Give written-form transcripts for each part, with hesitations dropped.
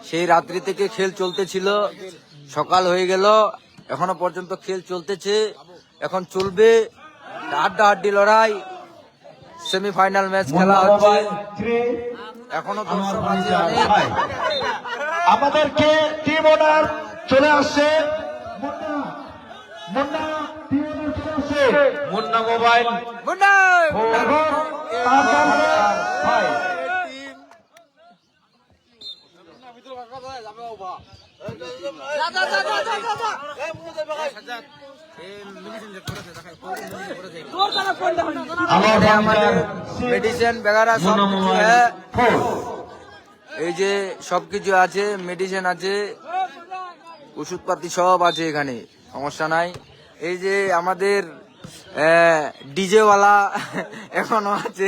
সেই রাত্রি থেকে খেল চলতেছিল, সকাল হয়ে গেল, এখনো পর্যন্ত খেল চলতেছে, এখন চলবে হাড্ডাহাড্ডি লড়াই। সেমিফাইনাল ম্যাচ খেলা হচ্ছে, এখনো দর্শক আছে অনেক। আমাদেরকে টিম অর্ডার চলে আসছে, মুন্না মোবাইল মেডিসিন বেগারা সবকিছু এই যে সবকিছু আছে, মেডিসিন আছে, ওষুধপাতি সব আছে এখানে, সমস্যা নাই। এই যে আমাদের ডিজে ওয়ালা এখনো আছে।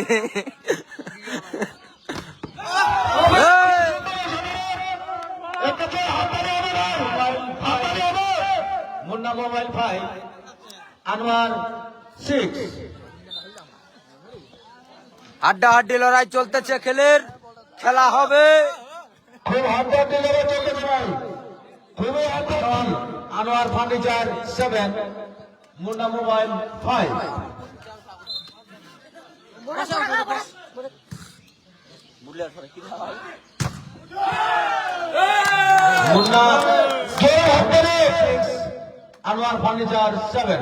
মুন্না মোবাইল 5 আনোয়ার 6। হাড্ডাহাড্ডি লড়াই চলতেছে, খেলা হবে। খুব হাড্ডাহাড্ডি লড়াই চলতেছে ভাই, খুবই হাড্ডাহাড্ডি। Anwar furniture 7, Munna mobile 5। Munna Anwar furniture 7।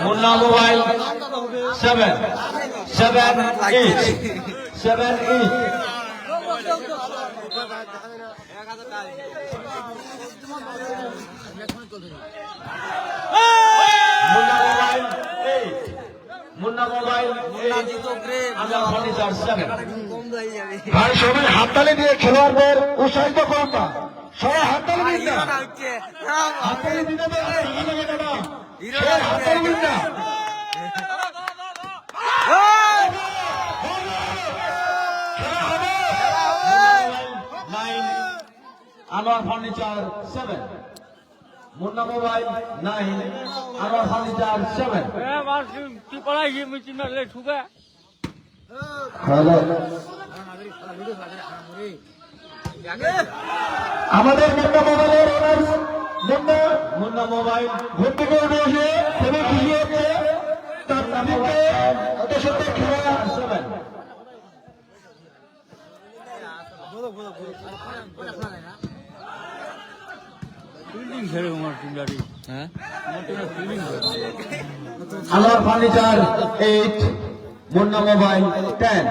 Munna mobile 7 each 7 each। Munna mobile ভাই সবাই হাততালি দিয়ে খেলোয়াড়দের উৎসাহিত করুন না, সবাই হাততালি দিন না, হাততালি দিতে হাততালি দিন না। Anwar furniture 7, Munna mobile 9, Anwar furniture 7। আমাদের মুন্না মোবাইলের মুন্না মোবাইল ঘুম থেকে উঠে এসে খুবই খুশি হচ্ছে, তার নামকে অত সত্য খেলা 7। Anwar furniture 8, Munna mobile 10।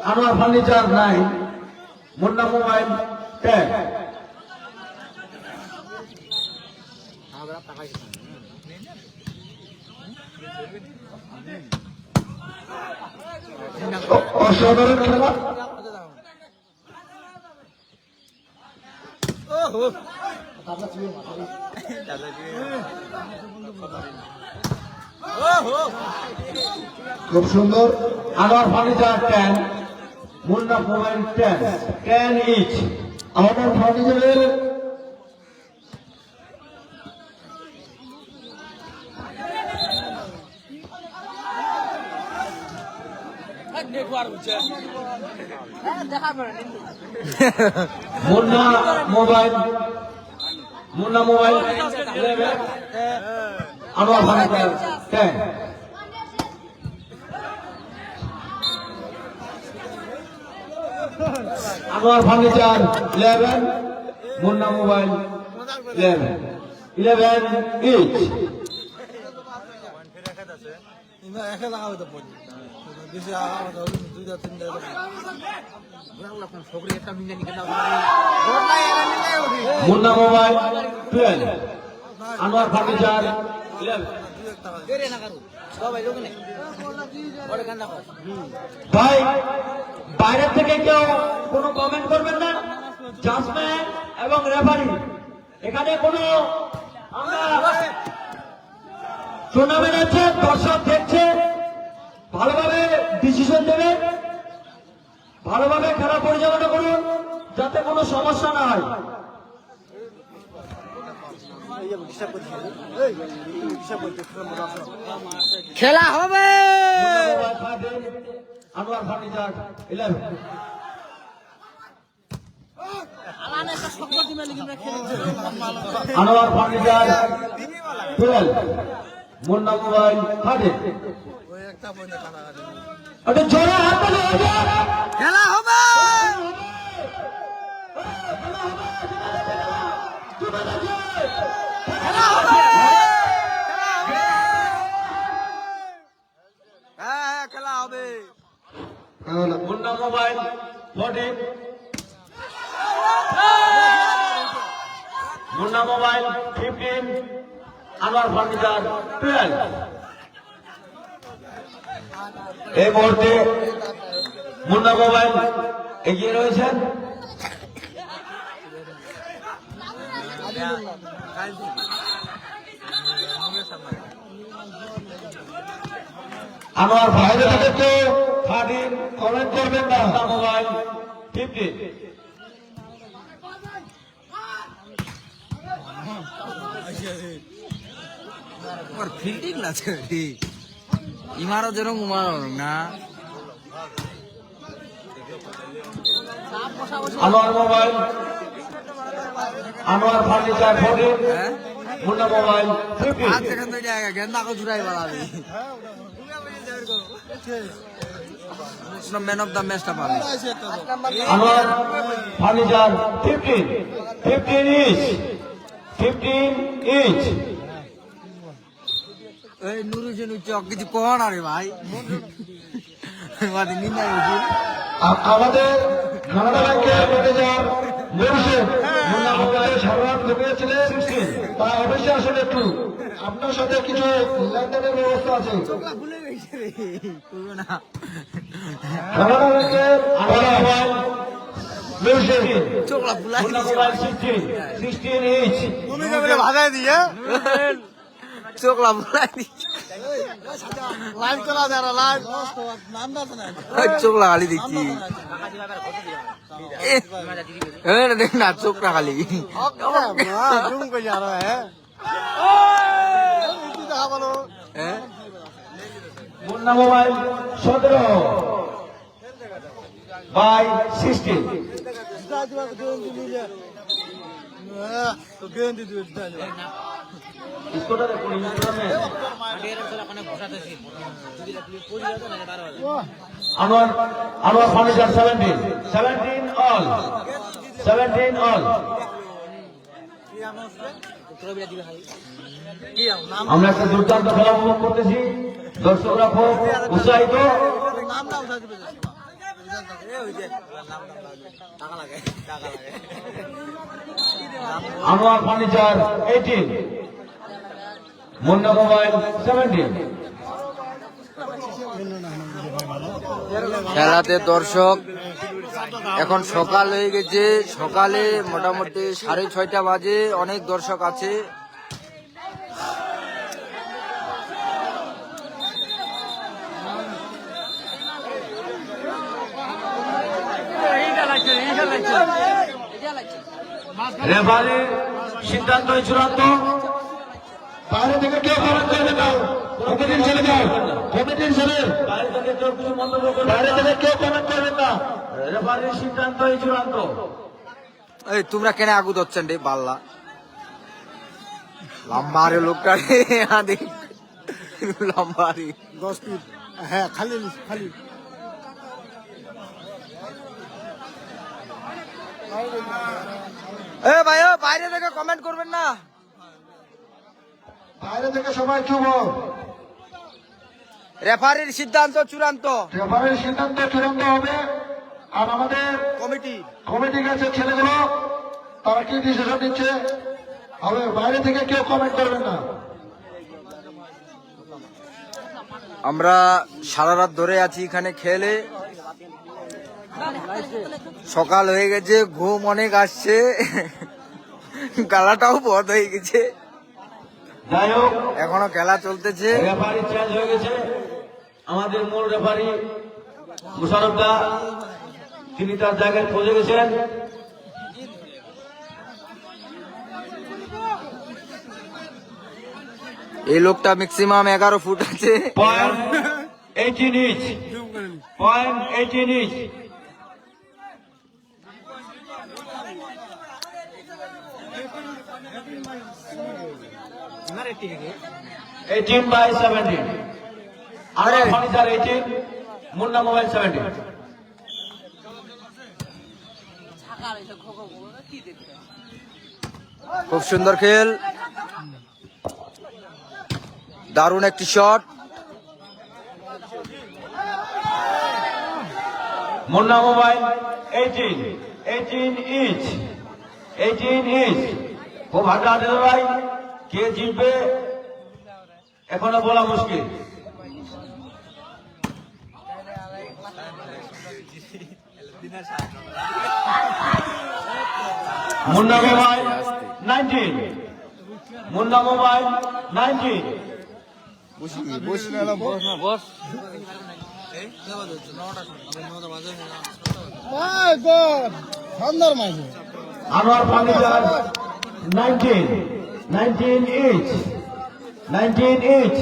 Anwar furniture 9, Munna mobile 10। অসাধারণ খেলা। খুব সুন্দর। Anwar furniture 10, Munna mobile 10 each। আমাদের ফার্নিচারের Munna mobile 11, Anwar furniture 10। Anwar furniture 11, Munna mobile 11 each। Munna mobile 12, Anwar furniture 11। ভাই বাইরে থেকে কেউ কোনো কমেন্ট করবেন না। জাজম্যান এবং রেফারি এখানে কোনো আমরা টুর্নামেন্ট আছে, দর্শক দেখছে, ভালোভাবে ডিসিশন দেবে, ভালোভাবে খেলা পরিচালনা করুন যাতে কোনো সমস্যা না হয়। খেলা হবে। Anwar furniture 11 Anwar furniture 12 Munna mobile 13 আরে জোরে হাত তালি হয়ে যাক। খেলা হবে। খেলা হবে। হ্যাঁ খেলা হবে। Munna mobile 14 Munna mobile 15 Anwar furniture 12। এই মুহূর্তে মুন্না মোবাইল এগিয়ে রয়েছেন। আমার ভাইদের সাথে তো খাদির কমেন্ট করবেন না। মোবাইল 50 ফিল্ডিং লাগছে ইমারও যেরকম উমারও না। আনোয়ার মোবাইল আনোয়ার ফার্নিচার 14 হ্যাঁ মুন্না মোবাইল 50। আজ দেখেন তো এটা গেন্দা কো জুড়াই বাড়াবি ম্যান অফ দ্য ম্যাচটা পাবে। Anwar furniture 15 inch 15 inch. এই নুরুজন চক কিছু কোন আরে ভাই মাদি নিন্দা হইছে। আমাদের কানাডা ব্যাংকের ম্যানেজার মরুশেন মুন্না মোবাইলের সারারাত লেগেছিলেন। তা অবশ্যই আসলে একটু আপনার সাথে কিছু লেনদেনের ব্যবস্থা আছে। ভুলে গেছে রে কইবো না। কানাডা ব্যাংকের মোবাইল মরুশেন চোখলা ভুলাই মুন্না মোবাইল 16 ইঞ্চ। তুমি কেবলে ভাগাই দিয়ে চোখলা ভুলাই দি লাইভ করা যারা লাইভ নাম দাও না চোখলা খালি দেখছি। এ দেখ না চোখটা খালি জুম কই যা রहा है দেখা বলো। Munna mobile 17 by 60। इसको तो देखो Anwar Anwar furniture 17 all 17 all. আমরা একটা দুর্দান্ত খেলা উপভোগ করতেছি, দর্শকরা খুব উৎসাহিত। Anwar furniture 18 Munna mobile 17। খেলাতে দর্শক এখন সকাল হয়ে গেছে, সকালে মোটামুটি 6:30 বাজে, অনেক দর্শক আছে। রেফারির সিদ্ধান্ত চূড়ান্ত। বাইরে থেকে কেউ কমেন্ট করবে না, কমিটির ছেলে যাও, কমিটির ছেলে বাইরে থেকে কেউ কিছু মন্তব্য করবে, বাইরে থেকে কেউ কমেন্ট করবেন না। রেফারির সিদ্ধান্ত চূড়ান্ত। এই তোমরা কেন আগু দচ্ছেন রে বাল্লা লম্বারে লোকটা রে আদি লম্বারে 10 ফিট। হ্যাঁ খালি খালি এ ভাই বাইরে থেকে কমেন্ট করবেন না, বাইরে থেকে সবাই চুপ। রেফারির সিদ্ধান্ত চূড়ান্ত, রেফারির সিদ্ধান্ত চূড়ান্ত হবে। আর আমাদের কমিটি গেছে ছেলেগুলো, তারা কি ডিসিশন নিচ্ছে হবে। বাইরে থেকে কেউ কমেন্ট করবেন না। আমরা সারা রাত ধরে আছি এখানে খেলে, সকাল হয়ে গেছে, ঘুম অনেক আসছে, গালাটাও বন্ধ হয়ে গেছে, যাই হোক এখনো খেলা চলতেছে। রেফারি চেঞ্জ হয়ে গেছে। আমাদের মূল রেফারি মুশারফদা তিনি তার জায়গায় পৌঁছে গেছেন। এই লোকটা ম্যাক্সিমাম 11 ফুট আছে। Point 18 inch, point 18 inch. Eighteen by 17। আরে ফার্নিচার 18, মুন্না মোবাইল 17। খুব সুন্দর খেল, দারুণ একটি shot. Munna mobile 18 inch, 18 inch. খুব হাড্ডাহাড্ডি লড়াই, কে জিতবে এখনো বলা মুশকিল। Munna mobile 19, Munna mobile 19। Anwar furniture 19 inch, 19 inch.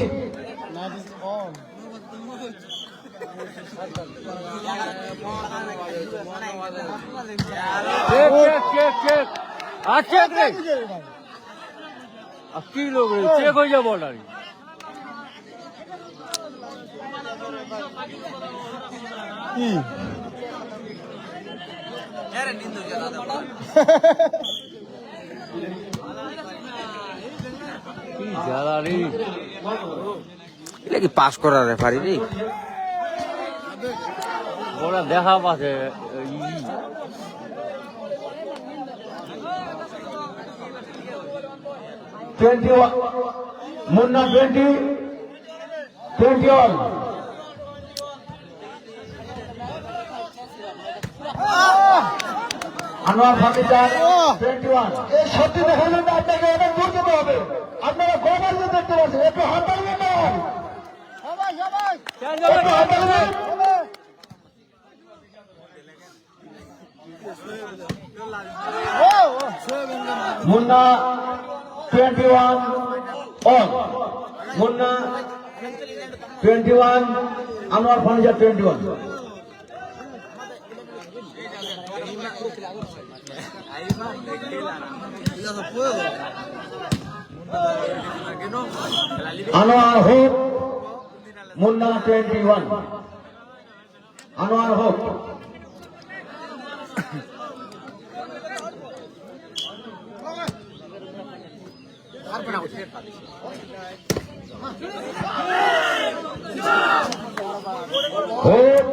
কি লোক চেক হয়ে যাবো না কি জ্বালা রে, এটা কি পাস করার রেফারি রে? ওরা দেখা পাচ্ছে। 21, মুন্না 20, 21। আনোয়ার ফার্নিচার 21। এই সত্যি দেখালেন না, আপনাকে অনেক দূর যেতে হবে। আপনারা গোবার যে দেখতে পাচ্ছেন, একটু হাত তালবেন না, একটু হাত তালবেন। Munna 21 on, Munna 21, Anwar furniture 21। আনোয়ার হোক, মুন্না 21, আনোয়ার হোক। হোক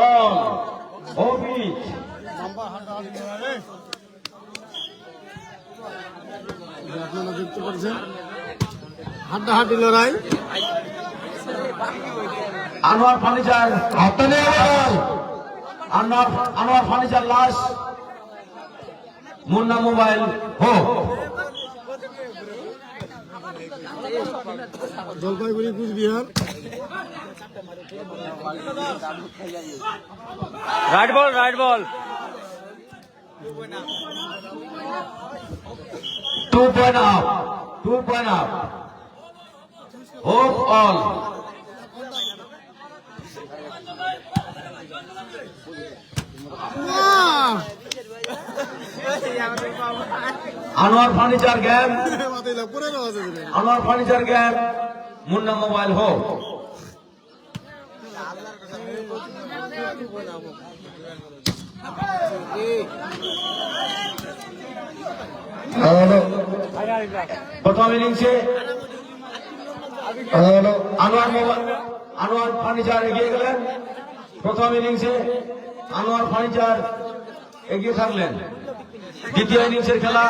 অন, হবিজ। আপনারা দেখতে পাচ্ছেন হাড্ডাহাড্ডি লড়াই। আনোয়ার ফার্নিচার আনোয়ার ফার্নিচার লাশ, মুন্না মোবাইল হো। জলপাইগুড়ি কুচবিহার। রাইট বল, রাইট বল। 2 point up, 2 point up. Hope all. Anwar furniture gap, Anwar furniture gap, Munna mobile হো। প্রথম ইনিংসে আনোয়ার ফার্নিচার এগিয়ে গেলেন। প্রথম ইনিংসে আনোয়ার ফার্নিচার এগিয়ে থাকলেন। দ্বিতীয় ইনিংসের খেলা